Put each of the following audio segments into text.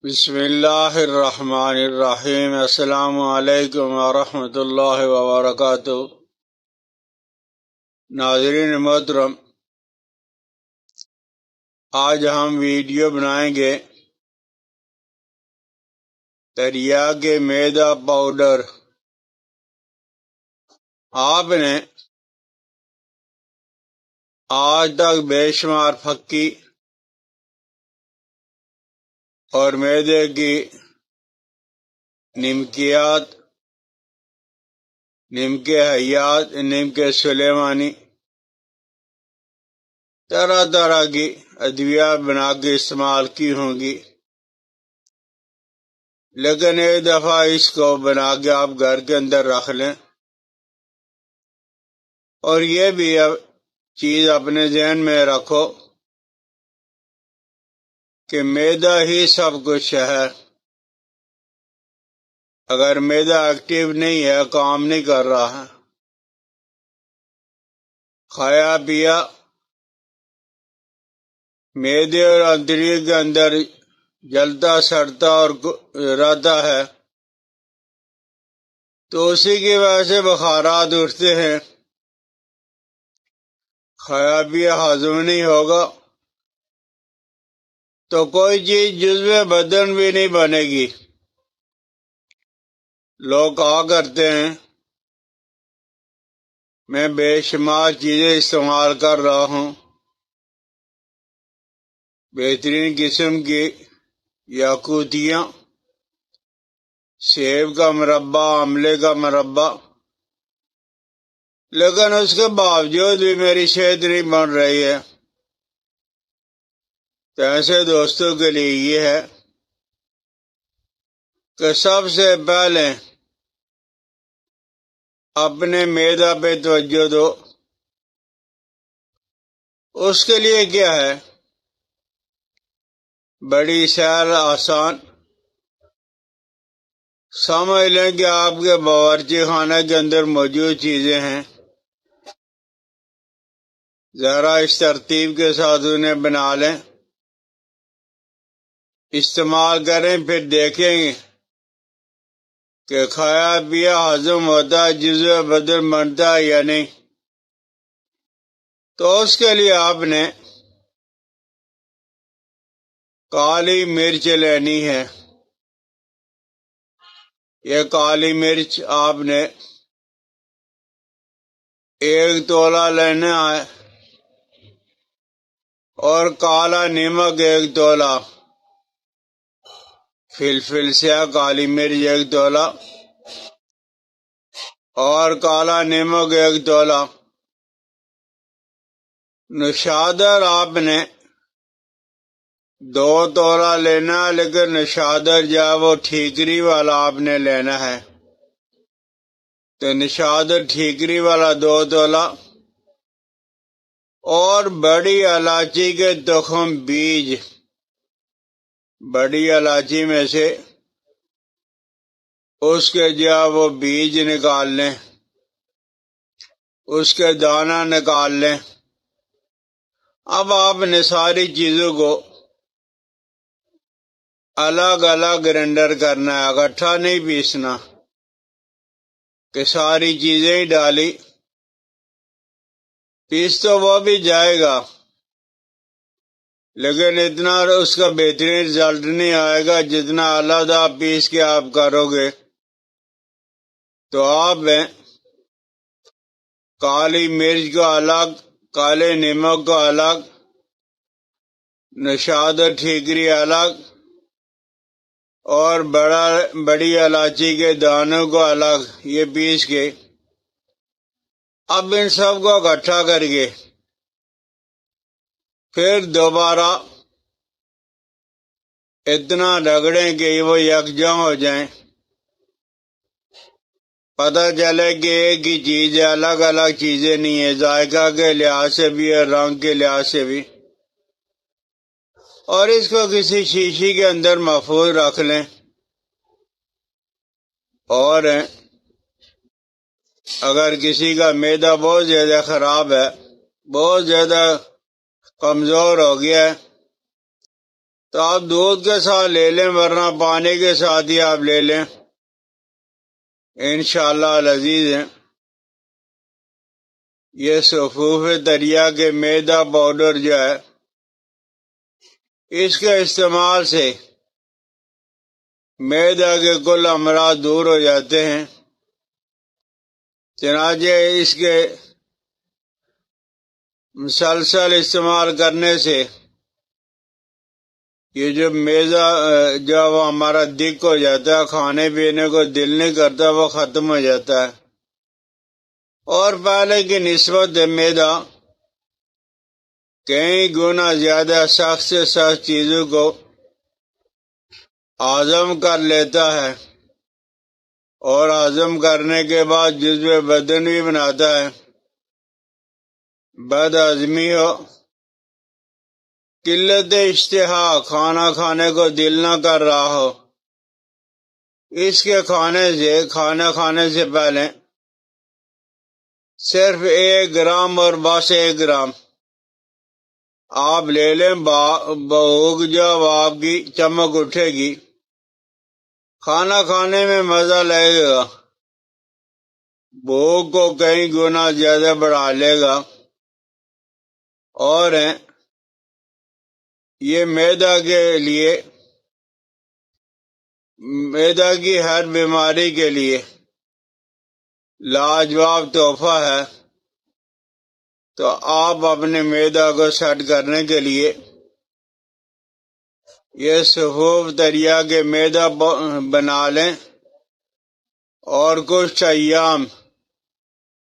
بسم اللہ الرحمن الرحیم۔ السلام علیکم ورحمۃ اللہ وبرکاتہ۔ ناظرین محترم، آج ہم ویڈیو بنائیں گے تریاک میدا پاؤڈر۔ آپ نے آج تک بے شمار پھکی اور میدے کی نمکیات، نمک حیات، نمک سلیمانی، طرح طرح کی ادویہ بنا کے استعمال کی ہوں گی، لیکن ایک دفعہ اس کو بنا کے آپ گھر کے اندر رکھ لیں اور یہ بھی چیز اپنے ذہن میں رکھو کہ میدا ہی سب کچھ ہے۔ اگر میدا ایکٹیو نہیں ہے، کام نہیں کر رہا ہے، کھایا پیا میدے اور آنتڑی کے اندر جلتا سڑتا اور رہتا ہے، تو اسی کی وجہ سے بخارات اٹھتے ہیں، کھایا پیا ہضم نہیں ہوگا تو کوئی چیز جزو بدن بھی نہیں بنے گی۔ لوگ کہا کرتے ہیں میں بے شمار چیزیں استعمال کر رہا ہوں، بہترین قسم کی یاقوتیاں، سیب کا مربع، آملے کا مربع، لیکن اس کے باوجود بھی میری صحت نہیں بن رہی ہے۔ تو ایسے دوستوں کے لیے یہ ہے کہ سب سے پہلے اپنے معدہ پہ توجہ دو۔ اس کے لیے کیا ہے؟ بڑی سہل آسان، سمجھ لیں کہ آپ کے باورچی خانے کے اندر موجود چیزیں ہیں، ذرا اس ترتیب کے ساتھ انہیں بنا لیں، استعمال کریں، پھر دیکھیں گے کہ کھایا پیا ہضم ہوتا ہے، جزو بدن بنتا ہے یا نہیں۔ تو اس کے لیے آپ نے کالی مرچ لینی ہے۔ یہ کالی مرچ آپ نے 1 تولہ لینا ہے، اور کالا نمک 1 تولہ، فلفل سیاہ کالی مرچ 1 تولہ، اور کالا نمک 1 تولہ۔ نشادر آپ نے 2 تولہ لینا ہے، لیکن نشادر جو ہے وہ ٹھیکری والا آپ نے لینا ہے، تو نشادر ٹھیکری والا 2 تولہ، اور بڑی الائچی کے تخم بیج، بڑی الائچی میں سے اس کے جو ہے وہ بیج نکال لیں، اس کے دانہ نکال لیں۔ اب آپ نے ساری چیزوں کو الگ الگ گرینڈر کرنا ہے، اکٹھا نہیں پیسنا کہ ساری چیزیں ہی ڈالی، پیس تو وہ بھی جائے گا لیکن اتنا اس کا بہترین رزلٹ نہیں آئے گا جتنا علیحدہ پیس کے آپ کرو گے۔ تو آپ کالی مرچ کو الگ، کالے نمک کو الگ، نشادر ٹھیکری الگ، اور بڑی الائچی کے دانوں کو الگ، یہ پیس کے اب ان سب کو اکٹھا کر کے پھر دوبارہ اتنا رگڑیں کہ وہ یکجا ہو جائیں، پتہ چلے کہ ایک ہی چیز ہے، الگ الگ چیزیں نہیں ہیں، ذائقہ کے لحاظ سے بھی اور رنگ کے لحاظ سے بھی۔ اور اس کو کسی شیشی کے اندر محفوظ رکھ لیں، اور اگر کسی کا معدہ بہت زیادہ خراب ہے، بہت زیادہ کمزور ہو گیا ہے، تو آپ دودھ کے ساتھ لے لیں، ورنہ پانی کے ساتھ ہی آپ لے لیں، انشاءاللہ العزیز ہیں۔ یہ صفوف دریا کے میدا پاؤڈر جو ہے، اس کے استعمال سے میدا کے کل امراض دور ہو جاتے ہیں۔ چنانچہ اس کے مسلسل استعمال کرنے سے یہ جو میدا جو وہ ہمارا دک ہو جاتا ہے، کھانے پینے کو دل نہیں کرتا، وہ ختم ہو جاتا ہے، اور پہلے کی نسبت میدا کئی گنا زیادہ سخت سے سخت چیزوں کو ہضم کر لیتا ہے، اور ہضم کرنے کے بعد جزو بدن بھی بناتا ہے۔ بد ہضمی ہو، قلت اشتہا، کھانا کھانے کو دل نہ کر رہا ہو، اس کے کھانا کھانے سے پہلے صرف 1 گرام اور بس 1 گرام آپ لے لیں، بھوک جب آپ کی چمک اٹھے گی، کھانا کھانے میں مزہ لگے گا، بھوک کو کئی گنا زیادہ بڑھا لے گا، اور یہ معدہ کے لیے، معدہ کی ہر بیماری کے لیے لاجواب تحفہ ہے۔ تو آپ اپنے معدہ کو سیٹ کرنے کے لیے یہ صفوف دریا کے میدا بنا لیں، اور کچھ ایام،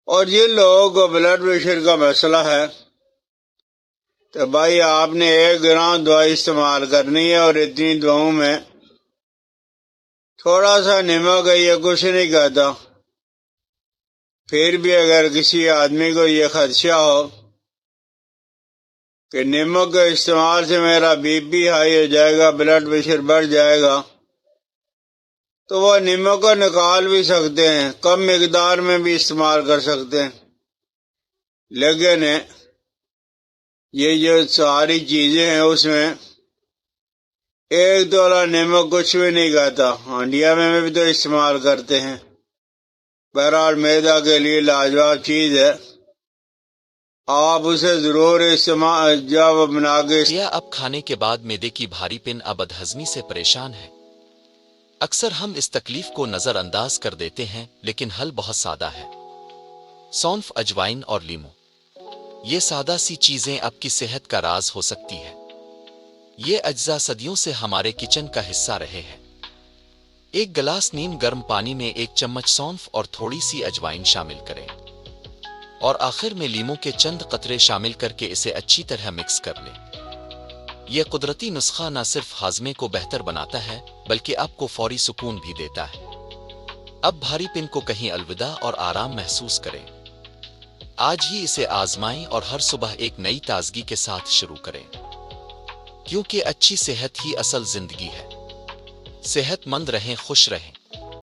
اور جن لوگوں کو بلڈ پریشر کا مسئلہ ہے تو بھائی آپ نے 1 گرام دوائی استعمال کرنی ہے، اور اتنی دواؤں میں تھوڑا سا نمک ہے، یہ کچھ نہیں کہتا۔ پھر بھی اگر کسی آدمی کو یہ خدشہ ہو کہ نمک کے استعمال سے میرا بی پی ہائی ہو جائے گا، بلڈ پریشر بڑھ جائے گا، تو وہ نمک کو نکال بھی سکتے ہیں، کم مقدار میں بھی استعمال کر سکتے ہیں، لیکن یہ جو ساری چیزیں ہیں اس میں 1 تولا نمک کچھ بھی نہیں کہتا۔ انڈیا میں بھی تو استعمال کرتے ہیں۔ بہرحال معدہ کے لیے لاجواب چیز ہے، آپ اسے ضرور استعمال جب بنا کے۔ کیا اب کھانے کے بعد معدے کی بھاری پن اب بدہضمی سے پریشان ہے؟ اکثر ہم اس تکلیف کو نظر انداز کر دیتے ہیں، لیکن حل بہت سادہ ہے۔ سونف، اجوائن اور لیمو، یہ سادہ سی چیزیں آپ کی صحت کا راز ہو سکتی ہے۔ یہ اجزاء صدیوں سے ہمارے کچن کا حصہ رہے ہیں۔ 1 گلاس نیم گرم پانی میں 1 چمچ سونف اور تھوڑی سی اجوائن شامل کریں، اور آخر میں لیمو کے چند قطرے شامل کر کے اسے اچھی طرح مکس کر لیں۔ یہ قدرتی نسخہ نہ صرف ہاضمے کو بہتر بناتا ہے بلکہ آپ کو فوری سکون بھی دیتا ہے۔ اب بھاری پن کو کہیں الوداع اور آرام محسوس کریں۔ آج ہی اسے آزمائیں اور ہر صبح ایک نئی تازگی کے ساتھ شروع کریں، کیونکہ اچھی صحت ہی اصل زندگی ہے۔ صحت مند رہیں، خوش رہیں۔